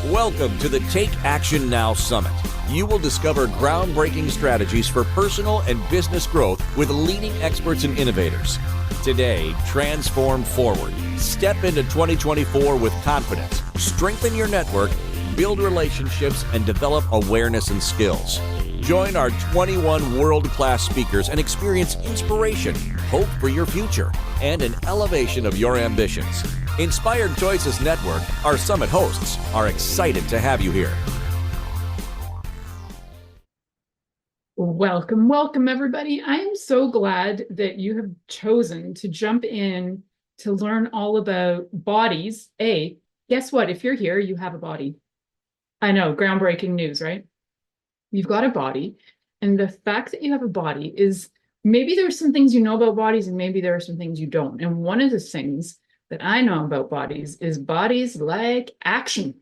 Welcome to the Take Action Now Summit. You will discover groundbreaking strategies for personal and business growth with leading experts and innovators. Today, transform forward. Step into 2024 with confidence. Strengthen your network, build relationships, and develop awareness and skills. Join our 21 world-class speakers and experience inspiration, hope for your future, and an elevation of your ambitions. Inspired Choices Network, our summit hosts, are excited to have you here. Welcome, welcome, everybody. I am so glad that you have chosen to jump in to learn all about bodies. Guess what? If you're here, you have a body. I know, groundbreaking news, right? You've got a body, and the fact that you have a body is maybe there's some things you know about bodies, and maybe there are some things you don't. And one of the things that I know about bodies is bodies like action.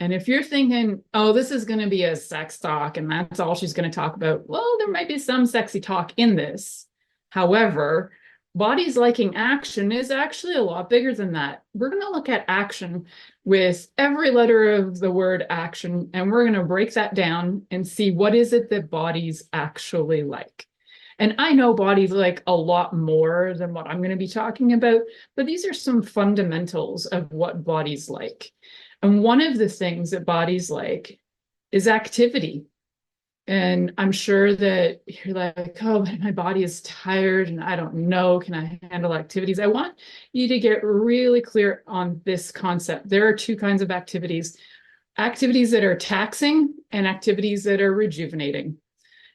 And if you're thinking, oh, this is going to be a sex talk and that's all she's going to talk about, well, there might be some sexy talk in this. However, bodies liking action is actually a lot bigger than that. We're going to look at action with every letter of the word action, and we're going to break that down and see what is it that bodies actually like. And I know bodies like a lot more than what I'm going to be talking about, but these are some fundamentals of what bodies like. And one of the things that bodies like is activity. And I'm sure that you're like, oh, but my body is tired and I don't know, can I handle activities? I want you to get really clear on this concept. There are two kinds of activities that are taxing and activities that are rejuvenating.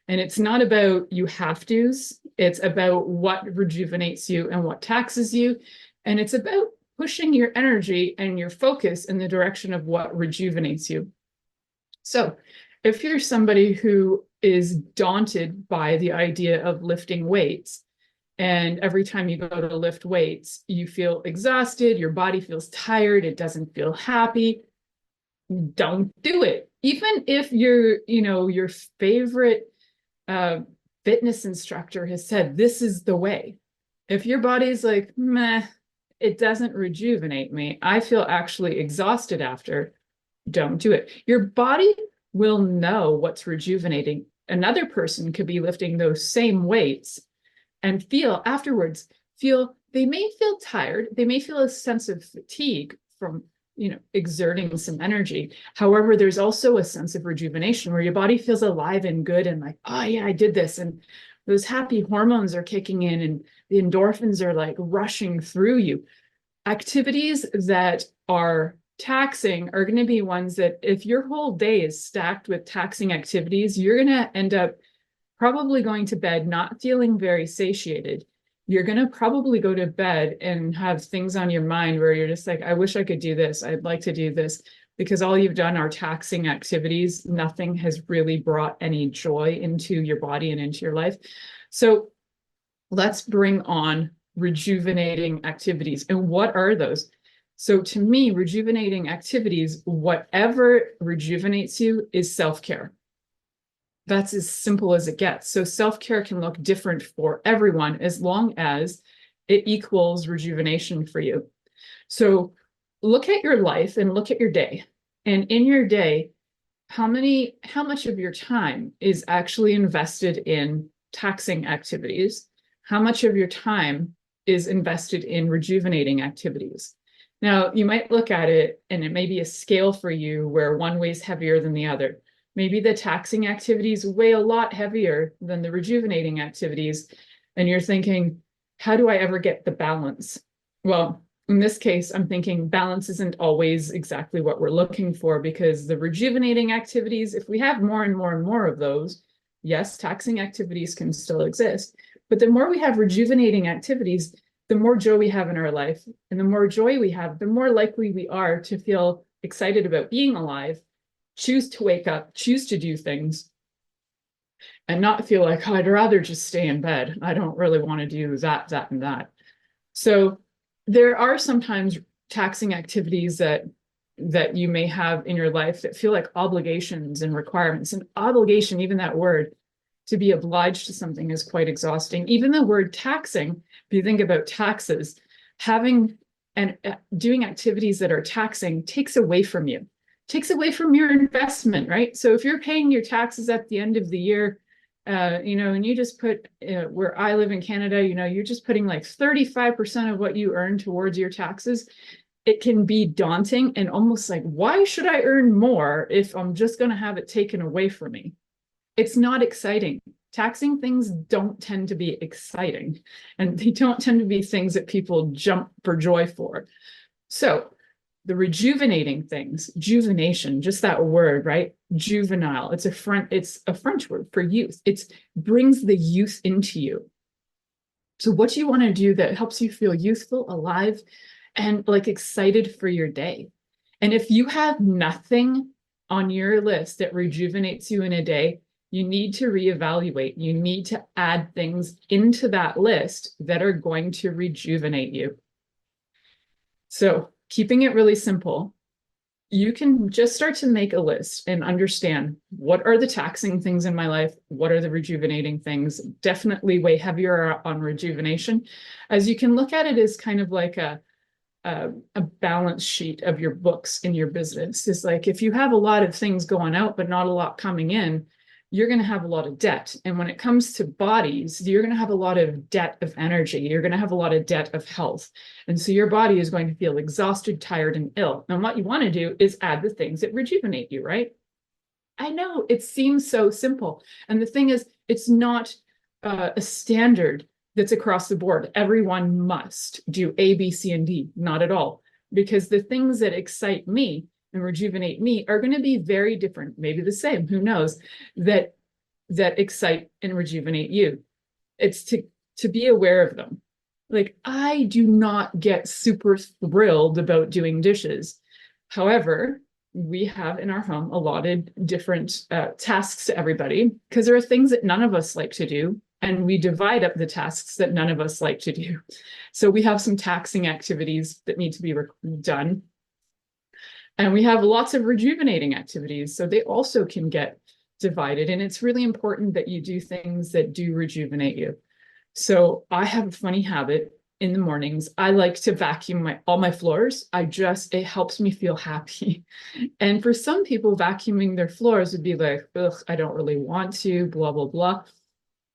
And it's not about you have to's, it's about what rejuvenates you and what taxes you. And it's about pushing your energy and your focus in the direction of what rejuvenates you. So if you're somebody who is daunted by the idea of lifting weights, and every time you go to lift weights, you feel exhausted, your body feels tired, it doesn't feel happy, don't do it. Even if your favorite fitness instructor has said, this is the way. If your body's like, meh, it doesn't rejuvenate me, I feel actually exhausted after, don't do it. Your body will know what's rejuvenating. Another person could be lifting those same weights and feel afterwards, they may feel tired, they may feel a sense of fatigue from exerting some energy. However, there's also a sense of rejuvenation where your body feels alive and good and like, oh yeah, I did this. And those happy hormones are kicking in and the endorphins are like rushing through you. Activities that are taxing are going to be ones that if your whole day is stacked with taxing activities, you're going to end up probably going to bed not feeling very satiated. You're going to probably go to bed and have things on your mind where you're just like, I wish I could do this. I'd like to do this, because all you've done are taxing activities. Nothing has really brought any joy into your body and into your life. So let's bring on rejuvenating activities. And what are those? So to me, rejuvenating activities, whatever rejuvenates you, is self-care. That's as simple as it gets. So self-care can look different for everyone as long as it equals rejuvenation for you. So look at your life and look at your day. And in your day, how much of your time is actually invested in taxing activities? How much of your time is invested in rejuvenating activities? Now, you might look at it and it may be a scale for you where one weighs heavier than the other. Maybe the taxing activities weigh a lot heavier than the rejuvenating activities. And you're thinking, how do I ever get the balance? Well, in this case, I'm thinking balance isn't always exactly what we're looking for, because the rejuvenating activities, if we have more and more and more of those, yes, taxing activities can still exist. But the more we have rejuvenating activities, the more joy we have in our life. And the more joy we have, the more likely we are to feel excited about being alive, choose to wake up, choose to do things, and not feel like, oh, I'd rather just stay in bed. I don't really want to do that, and that. So there are sometimes taxing activities that you may have in your life that feel like obligations and requirements. And obligation, even that word, to be obliged to something, is quite exhausting. Even the word taxing, if you think about taxes, having and doing activities that are taxing takes away from you. takes away from your investment, right? So if you're paying your taxes at the end of the year, and you just put where I live in Canada, you're just putting like 35% of what you earn towards your taxes. It can be daunting and almost like, why should I earn more if I'm just going to have it taken away from me? It's not exciting. Taxing things don't tend to be exciting, and they don't tend to be things that people jump for joy for. So the rejuvenating things, juvenation, just that word, right? Juvenile. It's a French word for youth. It brings the youth into you. So what do you want to do that helps you feel youthful, alive, and like excited for your day? And if you have nothing on your list that rejuvenates you in a day, you need to reevaluate. You need to add things into that list that are going to rejuvenate you. So keeping it really simple, you can just start to make a list and understand, what are the taxing things in my life? What are the rejuvenating things? Definitely weigh heavier on rejuvenation, as you can look at it as kind of like a balance sheet of your books in your business. Is like, if you have a lot of things going out but not a lot coming in, you're going to have a lot of debt. And when it comes to bodies, you're going to have a lot of debt of energy. You're going to have a lot of debt of health. And so your body is going to feel exhausted, tired, and ill. And what you want to do is add the things that rejuvenate you, right? I know it seems so simple. And the thing is, it's not a standard that's across the board. Everyone must do A, B, C, and D. Not at all. Because the things that excite me and rejuvenate me are going to be very different, maybe the same, who knows, that excite and rejuvenate you. It's to be aware of them. Like, I do not get super thrilled about doing dishes. However, we have in our home allotted different tasks to everybody, because there are things that none of us like to do, and we divide up the tasks that none of us like to do. So we have some taxing activities that need to be done. And we have lots of rejuvenating activities, so they also can get divided. And it's really important that you do things that do rejuvenate you. So I have a funny habit in the mornings. I like to vacuum all my floors. It helps me feel happy. And for some people, vacuuming their floors would be like, ugh, I don't really want to, blah, blah, blah.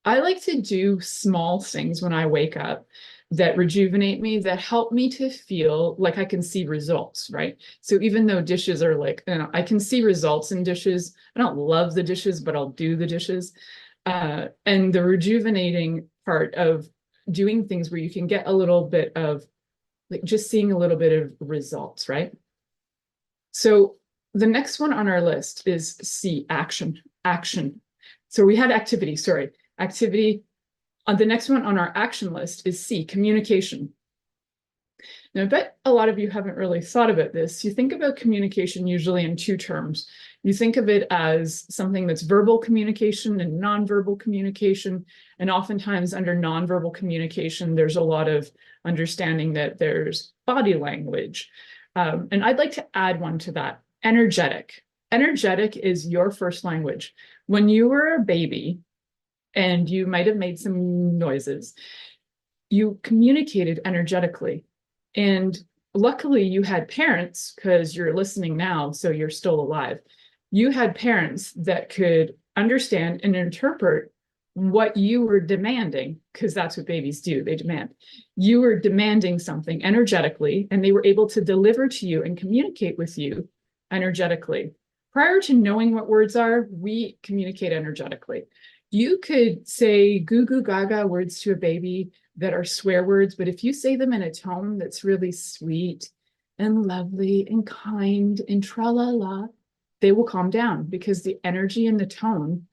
I like to do small things when I wake up that rejuvenate me, that help me to feel like I can see results, right? So even though dishes are like, I can see results in dishes. I don't love the dishes, but I'll do the dishes. And the rejuvenating part of doing things where you can get a little bit of, like, just seeing a little bit of results, right? So the next one on our list is C, action. So we had activity. The next one on our action list is C, communication. Now, I bet a lot of you haven't really thought about this. You think about communication usually in two terms. You think of it as something that's verbal communication and nonverbal communication. And oftentimes under nonverbal communication, there's a lot of understanding that there's body language. And I'd like to add one to that, energetic. Energetic is your first language. When you were a baby, and you might have made some noises, you communicated energetically. And luckily you had parents, because you're listening now, so you're still alive. You had parents that could understand and interpret what you were demanding, because that's what babies do, they demand. You were demanding something energetically, and they were able to deliver to you and communicate with you energetically. Prior to knowing what words are, we communicate energetically. You could say goo goo gaga words to a baby that are swear words, but if you say them in a tone that's really sweet and lovely and kind and tra-la-la, they will calm down, because the energy in the tone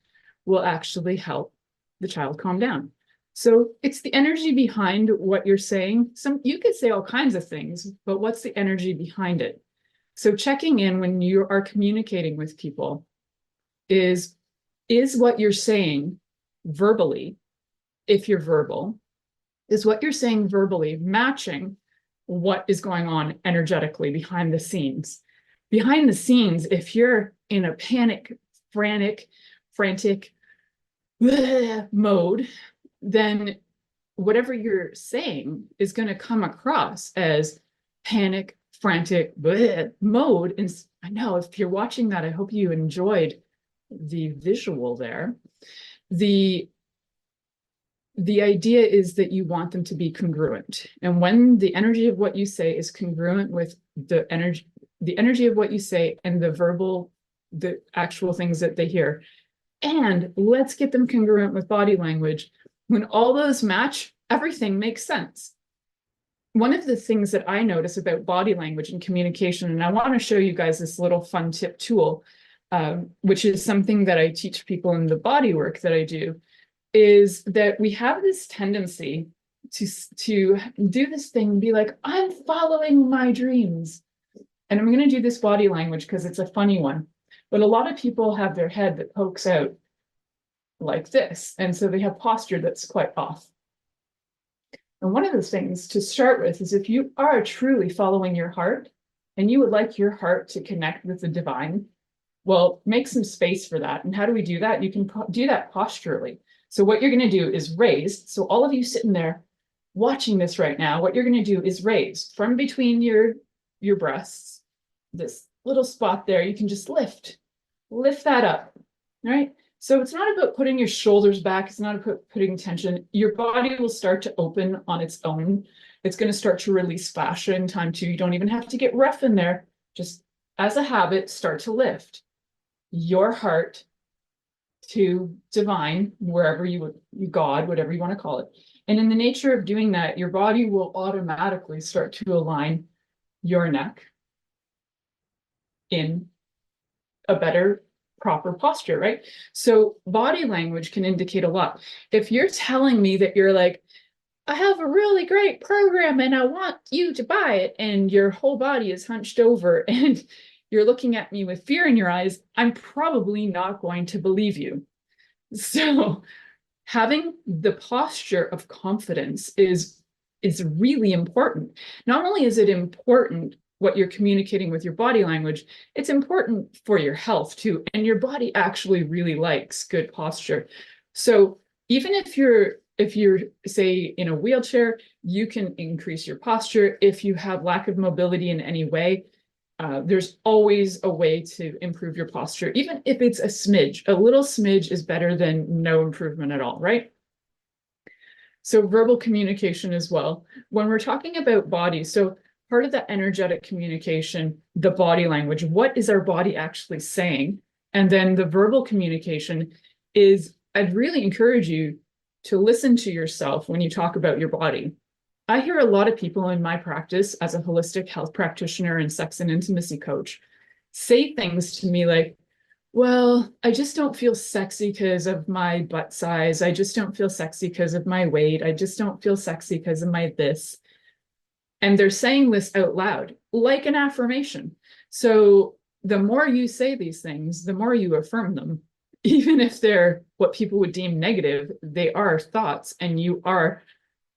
will actually help the child calm down. So it's the energy behind what you're saying. You could say all kinds of things, but what's the energy behind it? So checking in when you are communicating with people is what you're saying verbally, if you're verbal, is what you're saying verbally matching what is going on energetically behind the scenes? Behind the scenes, if you're in a panic, frantic mode, then whatever you're saying is going to come across as panic, frantic mode. And I know if you're watching that, I hope you enjoyed the visual there. The idea is that you want them to be congruent. And when the energy of what you say is congruent with the energy of what you say and the actual things that they hear, and let's get them congruent with body language. When all those match, everything makes sense. One of the things that I notice about body language and communication, and I want to show you guys this little fun tip tool, which is something that I teach people in the body work that I do, is that we have this tendency to do this thing and be like, I'm following my dreams. And I'm going to do this body language because it's a funny one. But a lot of people have their head that pokes out like this. And so they have posture that's quite off. And one of the things to start with is if you are truly following your heart and you would like your heart to connect with the divine, well, make some space for that. And how do we do that? You can do that posturally. So what you're going to do is raise. So all of you sitting there watching this right now, what you're going to do is raise from between your breasts, this little spot there. You can just lift that up, right? So it's not about putting your shoulders back. It's not about putting tension. Your body will start to open on its own. It's going to start to release fascia in time too. You don't even have to get rough in there. Just as a habit, start to lift your heart to divine, wherever God, whatever you want to call it. And in the nature of doing that, your body will automatically start to align your neck in a better, proper posture, right? So body language can indicate a lot. If you're telling me that you're like, I have a really great program and I want you to buy it, and your whole body is hunched over and you're looking at me with fear in your eyes, I'm probably not going to believe you. So having the posture of confidence is really important. Not only is it important what you're communicating with your body language, it's important for your health too. And your body actually really likes good posture. So even if you're say in a wheelchair, you can increase your posture. If you have lack of mobility in any way, there's always a way to improve your posture, even if it's a smidge. A little smidge is better than no improvement at all, right? So verbal communication as well. When we're talking about body, so part of that energetic communication, the body language, what is our body actually saying? And then the verbal communication is, I'd really encourage you to listen to yourself when you talk about your body. I hear a lot of people in my practice as a holistic health practitioner and sex and intimacy coach say things to me like, well, I just don't feel sexy because of my butt size. I just don't feel sexy because of my weight. I just don't feel sexy because of my this. And they're saying this out loud, like an affirmation. So the more you say these things, the more you affirm them. Even if they're what people would deem negative, they are thoughts, and you are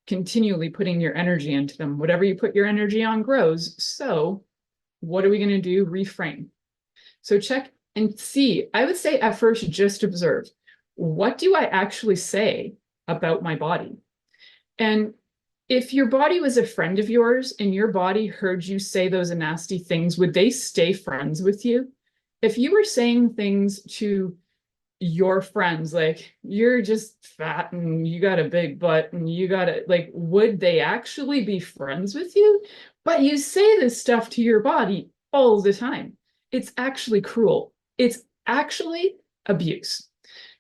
continually putting your energy into them. Whatever you put your energy on grows. So what are we going to do? Reframe. So check and see. I would say at first, just observe. What do I actually say about my body? And if your body was a friend of yours and your body heard you say those nasty things, would they stay friends with you? If you were saying things to your friends, like, you're just fat and you got a big butt and you got it, like, would they actually be friends with you? But you say this stuff to your body all the time. It's actually cruel. It's actually abuse.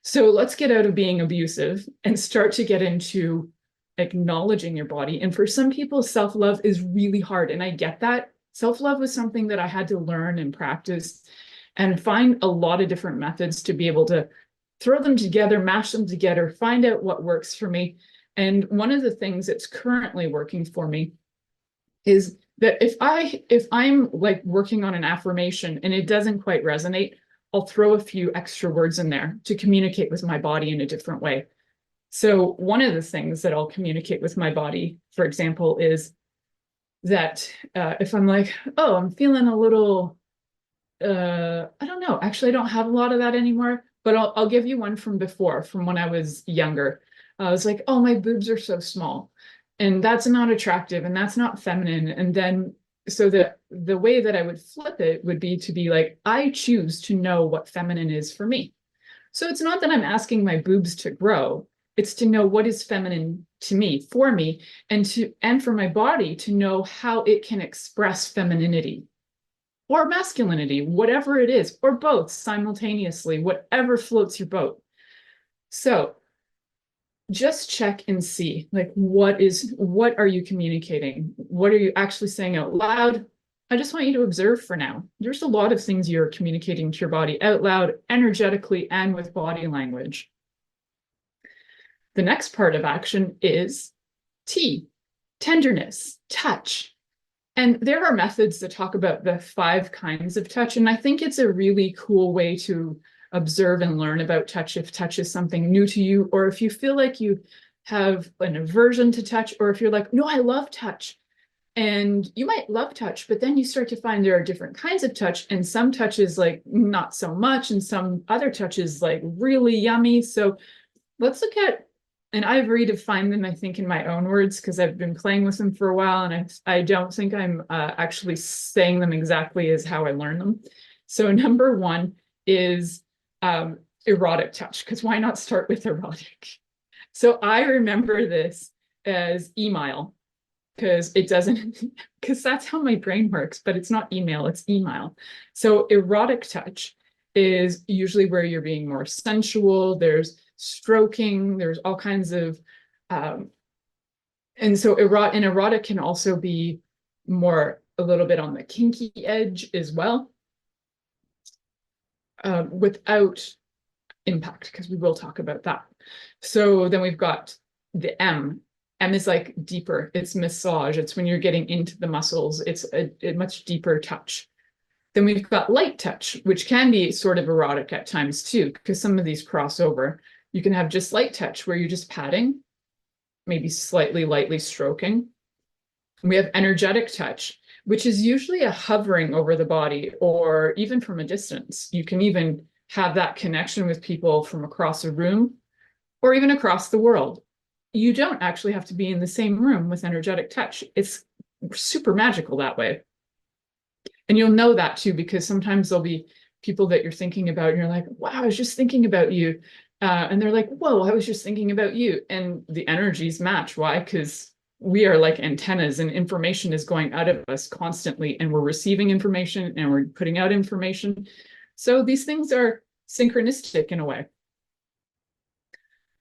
So let's get out of being abusive and start to get into acknowledging your body. And for some people, self-love is really hard. And I get that. Self-love was something that I had to learn and practice and find a lot of different methods to be able to throw them together, mash them together, find out what works for me. And one of the things that's currently working for me is that if I'm like working on an affirmation and it doesn't quite resonate, I'll throw a few extra words in there to communicate with my body in a different way. So one of the things that I'll communicate with my body, for example, is that if I'm like, oh, I'm feeling a little, I don't know, actually, I don't have a lot of that anymore, but I'll give you one from before, from when I was younger. I was like, oh, my boobs are so small, and that's not attractive, and that's not feminine. And then so the way that I would flip it would be to be like, I choose to know what feminine is for me. So it's not that I'm asking my boobs to grow, it's to know what is feminine to me, for me, and for my body to know how it can express femininity or masculinity, whatever it is, or both simultaneously, whatever floats your boat. So just check and see, like, what are you communicating? What are you actually saying out loud? I just want you to observe for now. There's a lot of things you're communicating to your body out loud, energetically, and with body language. The next part of action is T, tenderness, touch. And there are methods that talk about the 5 kinds of touch. And I think it's a really cool way to observe and learn about touch if touch is something new to you, or if you feel like you have an aversion to touch, or if you're like, no, I love touch. And you might love touch, but then you start to find there are different kinds of touch, and some touches like not so much, and some other touches like really yummy. So let's look at, and I've redefined them, I think, in my own words, because I've been playing with them for a while, and I don't think I'm actually saying them exactly as how I learned them. So number 1 is erotic touch, because why not start with erotic? So I remember this as email, because it doesn't, because that's how my brain works, but it's not email, it's email. So erotic touch is usually where you're being more sensual, there's stroking, there's all kinds of, and so erotic can also be more a little bit on the kinky edge as well, without impact, because we will talk about that. So then we've got the M. M is like deeper, it's massage, it's when you're getting into the muscles, it's a much deeper touch. Then we've got light touch, which can be sort of erotic at times too, because some of these cross over. You can have just light touch where you're just patting, maybe slightly lightly stroking. And we have energetic touch, which is usually a hovering over the body, or even from a distance. You can even have that connection with people from across a room or even across the world. You don't actually have to be in the same room with energetic touch. It's super magical that way. And you'll know that too, because sometimes there'll be people that you're thinking about and you're like, wow, I was just thinking about you. And they're like, whoa, I was just thinking about you. And the energies match. Why? Because we are like antennas, and information is going out of us constantly, and we're receiving information and we're putting out information. So these things are synchronistic in a way.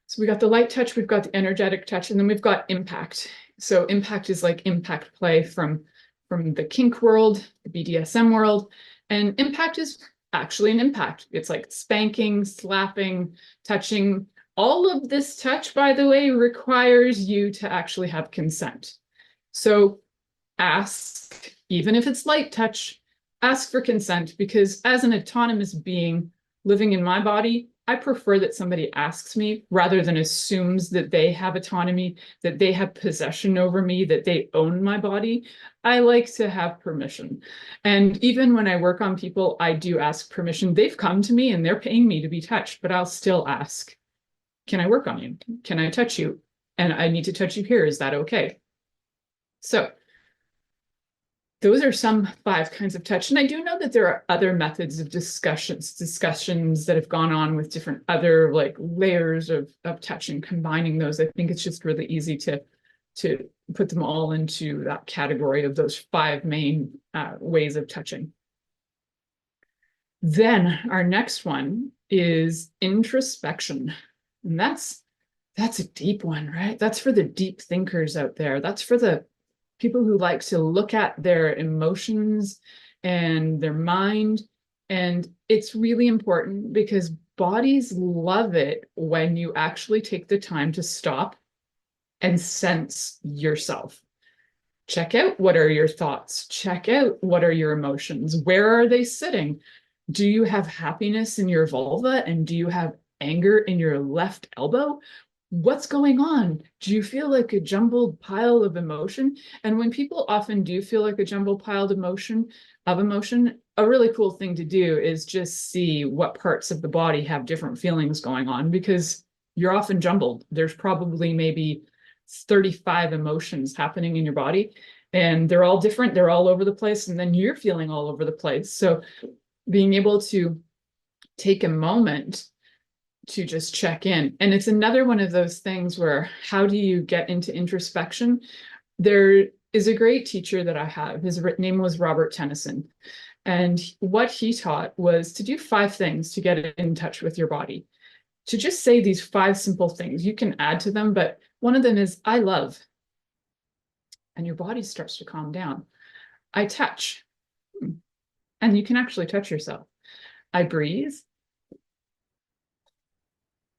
So we got the light touch, we've got the energetic touch, and then we've got impact. So impact is like impact play from the kink world, the BDSM world. And impact is actually an impact. It's like spanking, slapping, touching. All of this touch, by the way, requires you to actually have consent. So ask, even if it's light touch, ask for consent, because as an autonomous being living in my body, I prefer that somebody asks me rather than assumes that they have autonomy, that they have possession over me, that they own my body. I like to have permission. And even when I work on people, I do ask permission. They've come to me and they're paying me to be touched, but I'll still ask, can I work on you? Can I touch you? And I need to touch you here. Is that okay? So those are some 5 kinds of touch. And I do know that there are other methods of discussions that have gone on with different other like layers of touch, and combining those. I think it's just really easy to put them all into that category of those 5 main ways of touching. Then our next one is introspection. And that's a deep one, right? That's for the deep thinkers out there. That's for the people who like to look at their emotions and their mind. And it's really important because bodies love it when you actually take the time to stop and sense yourself. Check out, what are your thoughts? Check out, what are your emotions? Where are they sitting? Do you have happiness in your vulva? And do you have anger in your left elbow? What's going on? Do you feel like a jumbled pile of emotion? And when people often do feel like a jumbled pile of emotion, a really cool thing to do is just see what parts of the body have different feelings going on, because you're often jumbled. There's probably maybe 35 emotions happening in your body. and they're all different. They're all over the place. And then you're feeling all over the place. So being able to take a moment to just check in. And it's another one of those things where, how do you get into introspection? There is a great teacher that I have. His name was Robert Tennyson. And what he taught was to do 5 things to get in touch with your body. To just say these 5 simple things. You can add to them, but one of them is, I love. And your body starts to calm down. I touch. And you can actually touch yourself. I breathe.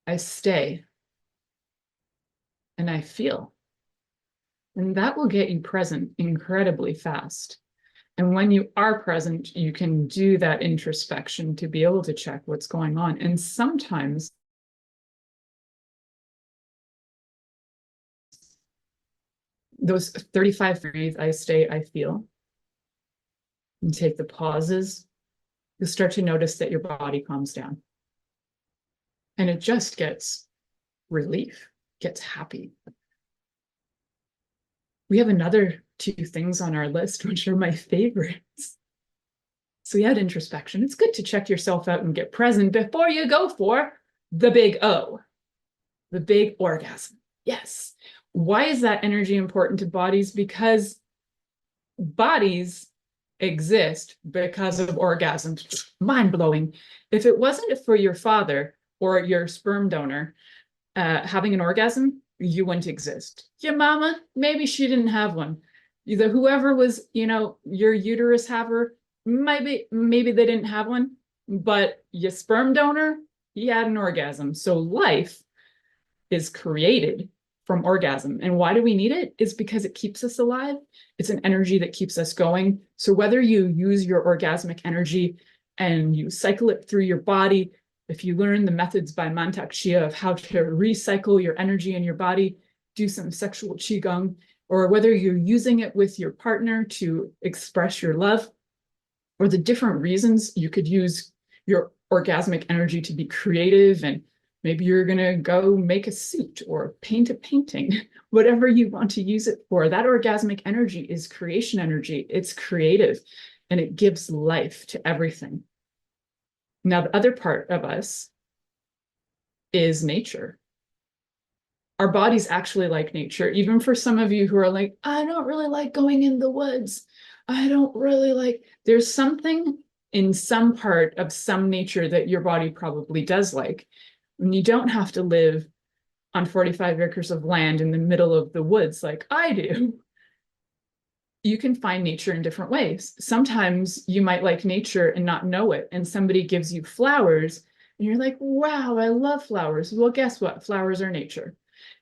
I stay. And I feel. And that will get you present incredibly fast. And when you are present, you can do that introspection to be able to check what's going on. And sometimes those 35 breathe, I stay, I feel, and take the pauses, you'll start to notice that your body calms down. And it just gets relief, gets happy. We have another 2 things on our list, which are my favorites. So we had introspection. It's good to check yourself out and get present before you go for the big O, the big orgasm. Yes. Why is that energy important to bodies? Because bodies exist because of orgasms. Mind-blowing. If it wasn't for your father or your sperm donor having an orgasm, you wouldn't exist. Your mama, maybe she didn't have one. Either whoever was, your uterus haver, maybe they didn't have one, but your sperm donor, he had an orgasm. So life is created from orgasm. And why do we need it? It's because it keeps us alive. It's an energy that keeps us going. So whether you use your orgasmic energy and you cycle it through your body, if you learn the methods by Mantak Chia of how to recycle your energy in your body, do some sexual qigong, or whether you're using it with your partner to express your love, or the different reasons you could use your orgasmic energy to be creative, and maybe you're going to go make a suit or paint a painting, whatever you want to use it for. That orgasmic energy is creation energy. It's creative, and it gives life to everything. Now, the other part of us is nature. Our bodies actually like nature, even for some of you who are like, I don't really like going in the woods. I don't really like, there's something in some part of some nature that your body probably does like. And you don't have to live on 45 acres of land in the middle of the woods like I do. You can find nature in different ways. Sometimes you might like nature and not know it, and somebody gives you flowers and you're like, wow, I love flowers. Well, guess what? Flowers are nature.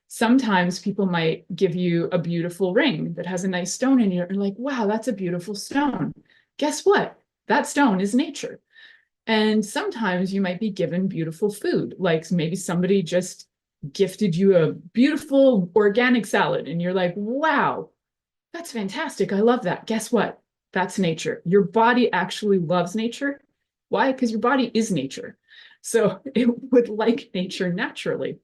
Sometimes people might give you a beautiful ring that has a nice stone in it. You're like, wow, that's a beautiful stone. Guess what? That stone is nature. And sometimes you might be given beautiful food, like maybe somebody just gifted you a beautiful organic salad and you're like, wow, that's fantastic. I love that. Guess what? That's nature. Your body actually loves nature. Why? Because your body is nature. So it would like nature naturally.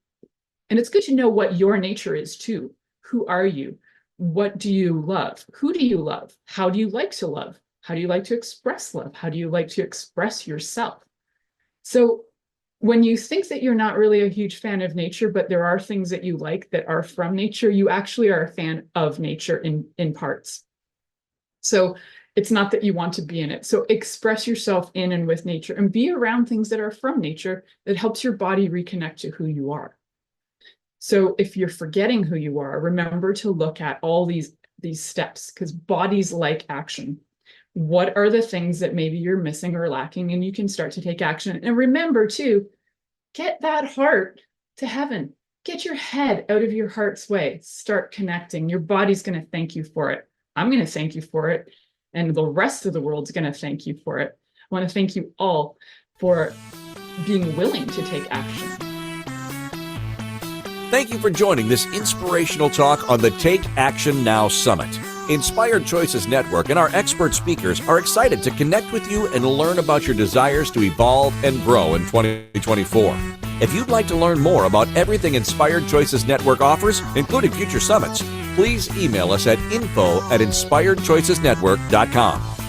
And it's good to know what your nature is too. Who are you? What do you love? Who do you love? How do you like to love? How do you like to express love? How do you like to express yourself? So when you think that you're not really a huge fan of nature, but there are things that you like that are from nature, you actually are a fan of nature in parts. So it's not that you want to be in it. So express yourself in and with nature and be around things that are from nature that helps your body reconnect to who you are. So if you're forgetting who you are, remember to look at all these steps, because bodies like action. What are the things that maybe you're missing or lacking, and you can start to take action. And remember to get that heart to heaven. Get your head out of your heart's way. Start connecting. Your body's going to thank you for it. I'm going to thank you for it. And the rest of the world's going to thank you for it. I want to thank you all for being willing to take action. Thank you for joining this inspirational talk on the Take Action Now Summit. Inspired Choices Network and our expert speakers are excited to connect with you and learn about your desires to evolve and grow in 2024. If you'd like to learn more about everything Inspired Choices Network offers, including future summits, please email us at info@inspiredchoicesnetwork.com.